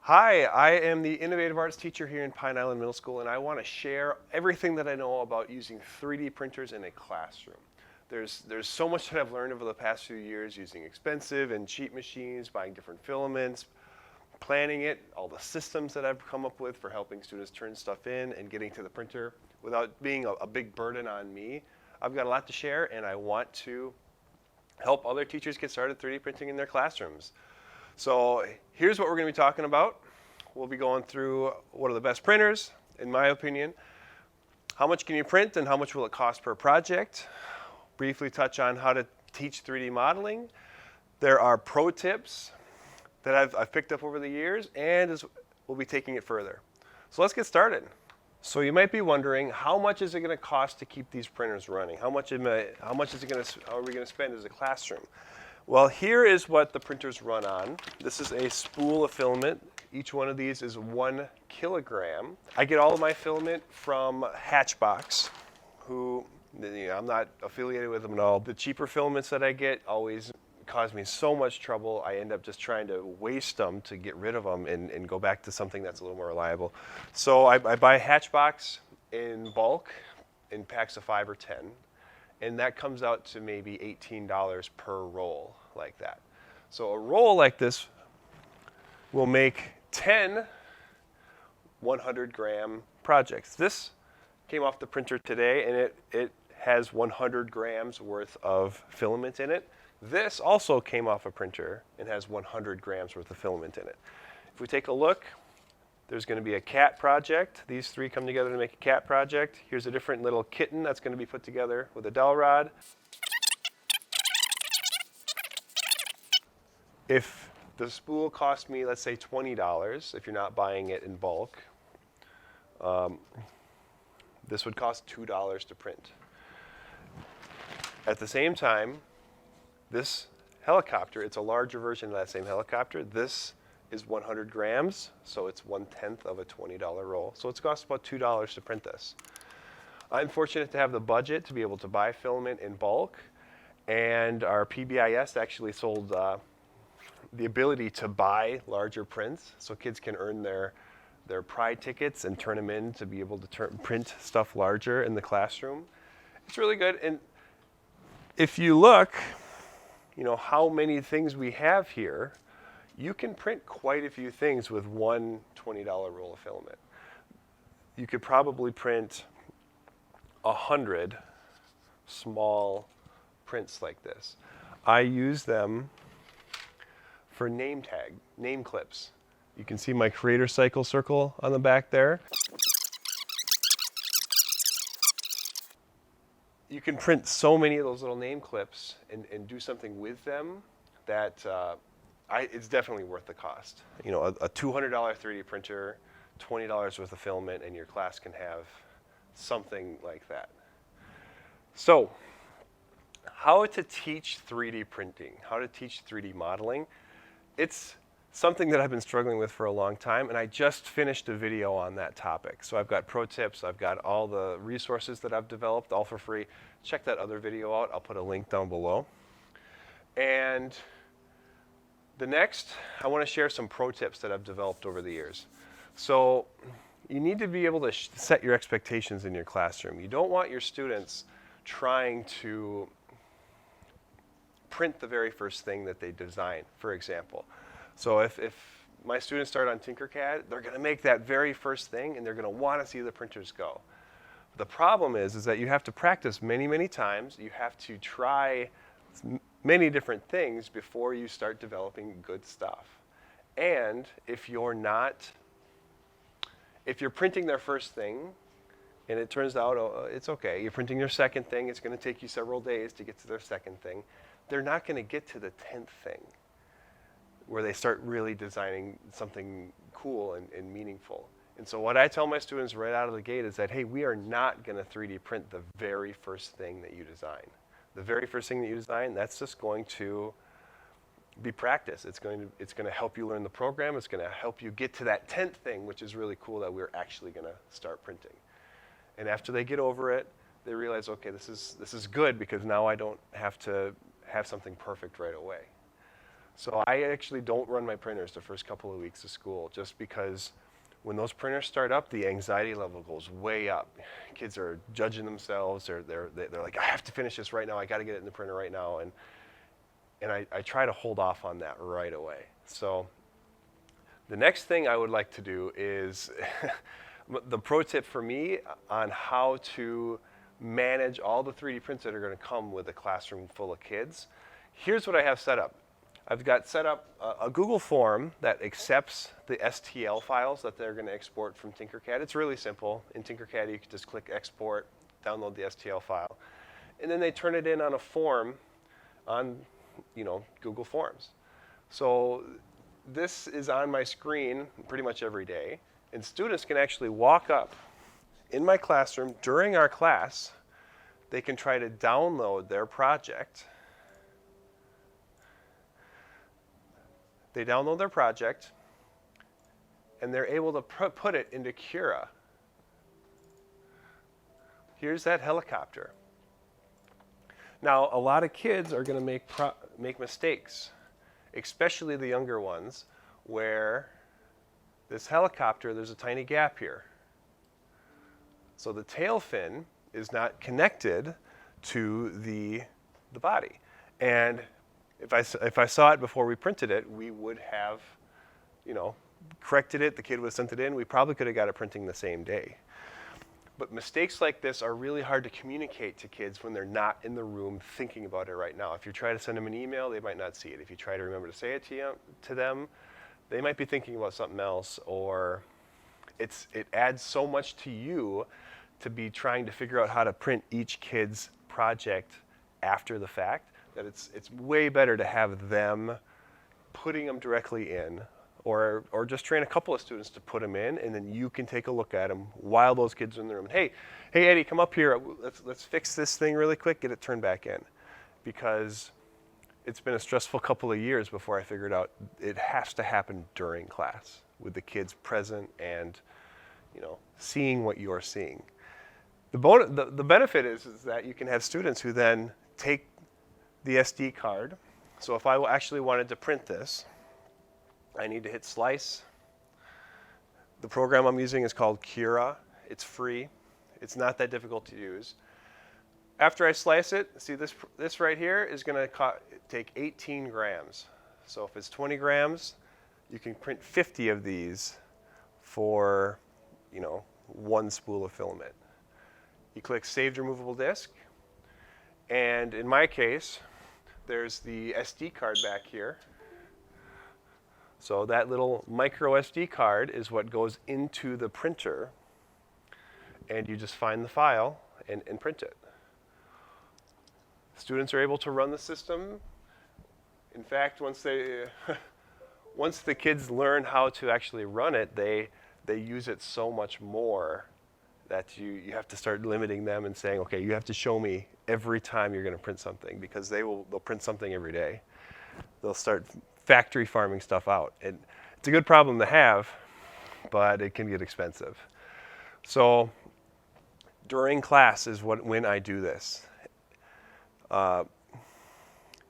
Hi, I am the Innovative Arts teacher here in Pine Island Middle School, and I want to share everything that I know about using 3D printers in a classroom. There's so much that I've learned over the past few years using expensive and cheap machines, buying different filaments, planning it, all the systems that I've come up with for helping students turn stuff in and getting to the printer without being a big burden on me. I've got a lot to share, and I want to help other teachers get started 3D printing in their classrooms. So here's what we're going to be talking about. We'll be going through what are the best printers, in my opinion. How much can you print and how much will it cost per project? Briefly touch on how to teach 3D modeling. There are pro tips that I've picked up over the years, and we'll be taking it further. So let's get started. So you might be wondering, how much is it going to cost to keep these printers running? How much are we going to spend as a classroom? Well, here is what the printers run on. This is a spool of filament. Each one of these is 1 kilogram. I get all of my filament from Hatchbox, who I'm not affiliated with them at all. The cheaper filaments that I get always cause me so much trouble. I end up just trying to waste them to get rid of them and go back to something that's a little more reliable. So I buy Hatchbox in bulk in packs of 5 or 10. And that comes out to maybe $18 per roll like that. So a roll like this will make 10 100-gram projects. This came off the printer today, and it has 100 grams worth of filament in it. This also came off a printer and has 100 grams worth of filament in it. If we take a look, there's going to be a cat project. These 3 come together to make a cat project. Here's a different little kitten that's going to be put together with a dowel rod. If the spool cost me, let's say $20, if you're not buying it in bulk, this would cost $2 to print. At the same time, this helicopter, it's a larger version of that same helicopter. This is 100 grams, so it's 1/10 of a $20 roll. So it's cost about $2 to print this. I'm fortunate to have the budget to be able to buy filament in bulk, and our PBIS actually sold the ability to buy larger prints, so kids can earn their Pride tickets and turn them in to be able to print stuff larger in the classroom. It's really good, and if you look, how many things we have here, you can print quite a few things with one $20 roll of filament. You could probably print 100 small prints like this. I use them for name clips. You can see my Creator Cycle circle on the back there. You can print so many of those little name clips and do something with them that it's definitely worth the cost. A $200 3D printer, $20 worth of filament, and your class can have something like that. So, how to teach 3D printing, how to teach 3D modeling. It's something that I've been struggling with for a long time, and I just finished a video on that topic. So I've got pro tips, I've got all the resources that I've developed, all for free. Check that other video out. I'll put a link down below. And the next, I want to share some pro tips that I've developed over the years. So you need to be able to set your expectations in your classroom. You don't want your students trying to print the very first thing that they design, for example. So if my students start on Tinkercad, they're going to make that very first thing, and they're going to want to see the printers go. The problem is that you have to practice many, many times. You have to try many different things before you start developing good stuff. And if you're printing their first thing, and it turns out it's okay, you're printing their second thing, it's going to take you several days to get to their second thing, they're not going to get to the 10th thing where they start really designing something cool and meaningful. And so what I tell my students right out of the gate is that, hey, we are not going to 3D print the very first thing that you design. The very first thing that you design, that's just going to be practice. It's going to help you learn the program. It's going to help you get to that 10th thing, which is really cool that we're actually going to start printing. And after they get over it, they realize, okay, this is good because now I don't have to have something perfect right away. So I actually don't run my printers the first couple of weeks of school, just because when those printers start up, the anxiety level goes way up. Kids are judging themselves. They're like, I have to finish this right now. I got to get it in the printer right now. And I try to hold off on that right away. So the next thing I would like to do is the pro tip for me on how to manage all the 3D prints that are going to come with a classroom full of kids. Here's what I have set up. I've got set up a Google form that accepts the STL files that they're going to export from Tinkercad. It's really simple. In Tinkercad, you can just click export, download the STL file, and then they turn it in on a form on, Google Forms. So this is on my screen pretty much every day, and students can actually walk up in my classroom during our class. They can try to download their project. They download their project, and they're able to put it into Cura. Here's that helicopter. Now, a lot of kids are going to make mistakes, especially the younger ones, where this helicopter, there's a tiny gap here. So the tail fin is not connected to the body. And if I saw it before we printed it, we would have, corrected it. The kid would have sent it in. We probably could have got it printing the same day. But mistakes like this are really hard to communicate to kids when they're not in the room thinking about it right now. If you try to send them an email, they might not see it. If you try to remember to say it to them, they might be thinking about something else, or it adds so much to you to be trying to figure out how to print each kid's project after the fact, that it's way better to have them putting them directly in, or just train a couple of students to put them in, and then you can take a look at them while those kids are in the room. Hey Eddie, come up here. Let's fix this thing really quick, get it turned back in. Because it's been a stressful couple of years before I figured out it has to happen during class with the kids present and seeing what you're seeing. The benefit is that you can have students who then take the SD card. So if I actually wanted to print this, I need to hit slice. The program I'm using is called Cura. It's free. It's not that difficult to use. After I slice it, see this right here is going to take 18 grams. So if it's 20 grams, you can print 50 of these for, one spool of filament. You click Saved Removable Disk, and in my case, there's the SD card back here. So that little micro SD card is what goes into the printer, and you just find the file and print it. Students are able to run the system. In fact, once the kids learn how to actually run it, they use it so much more that you have to start limiting them and saying, okay, you have to show me every time you're going to print something, because they'll print something every day. They'll start factory farming stuff out. And it's a good problem to have, but it can get expensive. So during class is when I do this.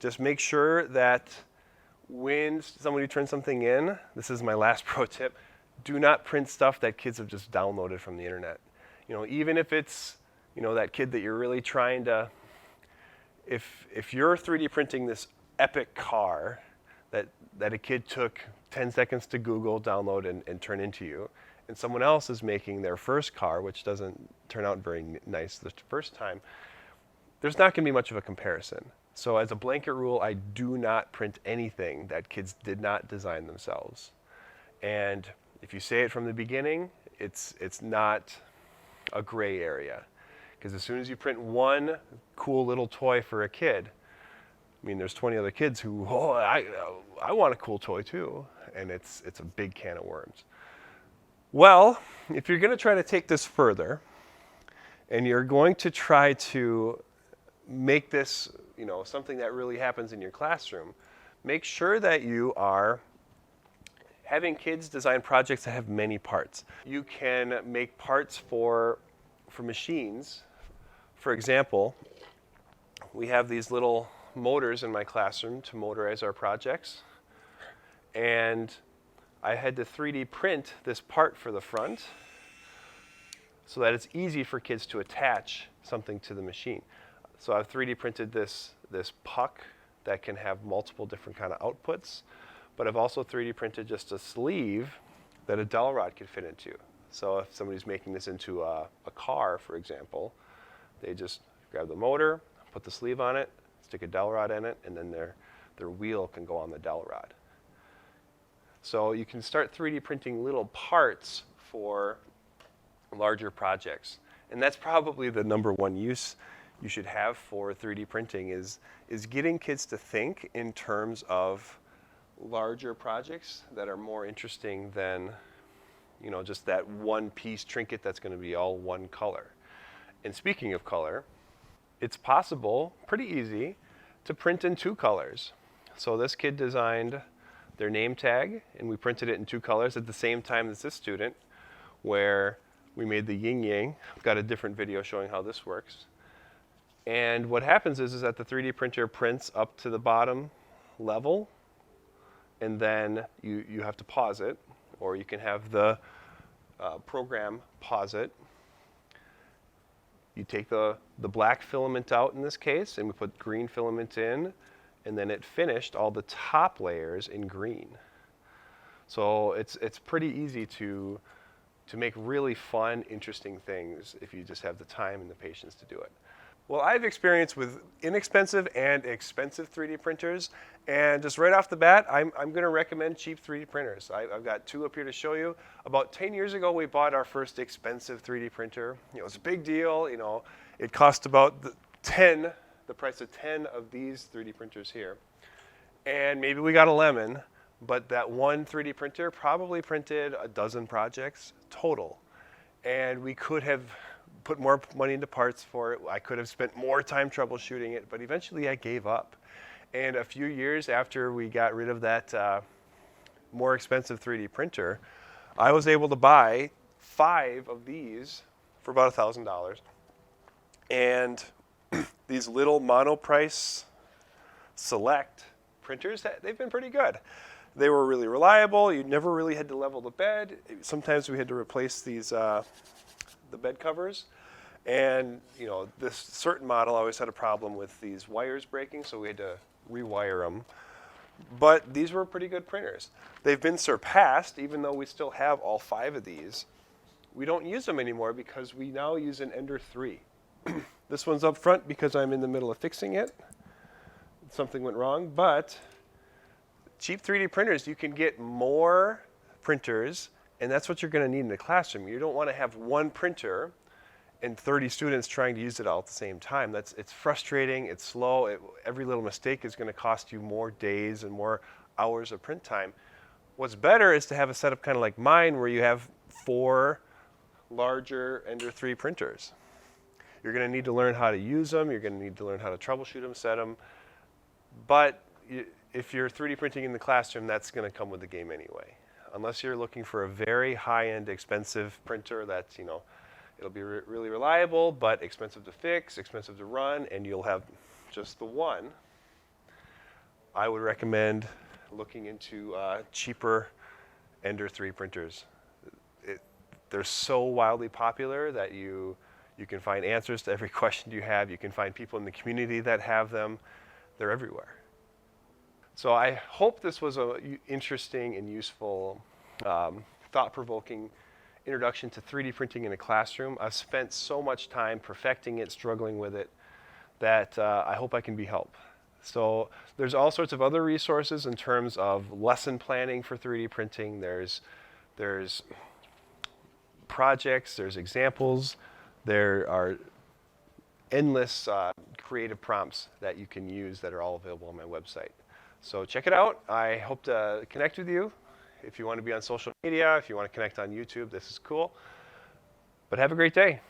Just make sure that when somebody turns something in, this is my last pro tip, do not print stuff that kids have just downloaded from the internet. Even if it's, that kid that you're really trying to, if you're 3D printing this epic car that a kid took 10 seconds to Google, download, and turn into you, and someone else is making their first car, which doesn't turn out very nice the first time, there's not going to be much of a comparison. So as a blanket rule, I do not print anything that kids did not design themselves. And if you say it from the beginning, it's not a gray area. Because as soon as you print one cool little toy for a kid, there's 20 other kids who, I want a cool toy too. And it's a big can of worms. Well, if you're going to try to take this further, and you're going to try to make this, something that really happens in your classroom, make sure that you are having kids design projects that have many parts. You can make parts for machines. For example, we have these little motors in my classroom to motorize our projects. And I had to 3D print this part for the front so that it's easy for kids to attach something to the machine. So I've 3D printed this puck that can have multiple different kind of outputs, but I've also 3D printed just a sleeve that a dowel rod could fit into. So if somebody's making this into a car, for example, they just grab the motor, put the sleeve on it, stick a dowel rod in it, and then their wheel can go on the dowel rod. So you can start 3D printing little parts for larger projects. And that's probably the number one use you should have for 3D printing is getting kids to think in terms of larger projects that are more interesting than, you know, just that one piece trinket that's going to be all one color. And speaking of color, it's possible, pretty easy, to print in 2 colors. So this kid designed their name tag, and we printed it in 2 colors at the same time as this student, where we made the yin-yang. I've got a different video showing how this works. And what happens is that the 3D printer prints up to the bottom level, and then you have to pause it, or you can have the program pause it. You take the black filament out in this case, and we put green filament in, and then it finished all the top layers in green. So it's pretty easy to make really fun, interesting things if you just have the time and the patience to do it. Well, I have experience with inexpensive and expensive 3D printers, and just right off the bat, I'm going to recommend cheap 3D printers. I've got 2 up here to show you. About 10 years ago, we bought our first expensive 3D printer. You know, it was a big deal. You know, it cost about the price of 10 of these 3D printers here. And maybe we got a lemon, but that one 3D printer probably printed a dozen projects total. And we could have put more money into parts for it. I could have spent more time troubleshooting it, but eventually I gave up. And a few years after we got rid of that more expensive 3D printer, I was able to buy 5 of these for about $1,000. And these little Monoprice Select printers, they've been pretty good. They were really reliable. You never really had to level the bed. Sometimes we had to replace these the bed covers. And you know, this certain model always had a problem with these wires breaking, so we had to rewire them. But these were pretty good printers. They've been surpassed, even though we still have all 5 of these. We don't use them anymore because we now use an Ender 3. This one's up front because I'm in the middle of fixing it. Something went wrong, but cheap 3D printers, you can get more printers, and that's what you're going to need in the classroom. You don't want to have one printer and 30 students trying to use it all at the same time. It's frustrating, it's slow, every little mistake is going to cost you more days and more hours of print time. What's better is to have a setup kind of like mine where you have 4 larger Ender 3 printers. You're going to need to learn how to use them, you're going to need to learn how to troubleshoot them, set them, but if you're 3D printing in the classroom, that's going to come with the game anyway. Unless you're looking for a very high-end, expensive printer that's, you know, it'll be really reliable, but expensive to fix, expensive to run, and you'll have just the one. I would recommend looking into cheaper Ender 3 printers. They're so wildly popular that you can find answers to every question you have. You can find people in the community that have them. They're everywhere. So I hope this was an interesting and useful, thought-provoking introduction to 3D printing in a classroom. I've spent so much time perfecting it, struggling with it, that I hope I can be help. So there's all sorts of other resources in terms of lesson planning for 3D printing. There's projects, there's examples, there are endless creative prompts that you can use that are all available on my website. So check it out. I hope to connect with you. If you want to be on social media, if you want to connect on YouTube, this is cool. But have a great day.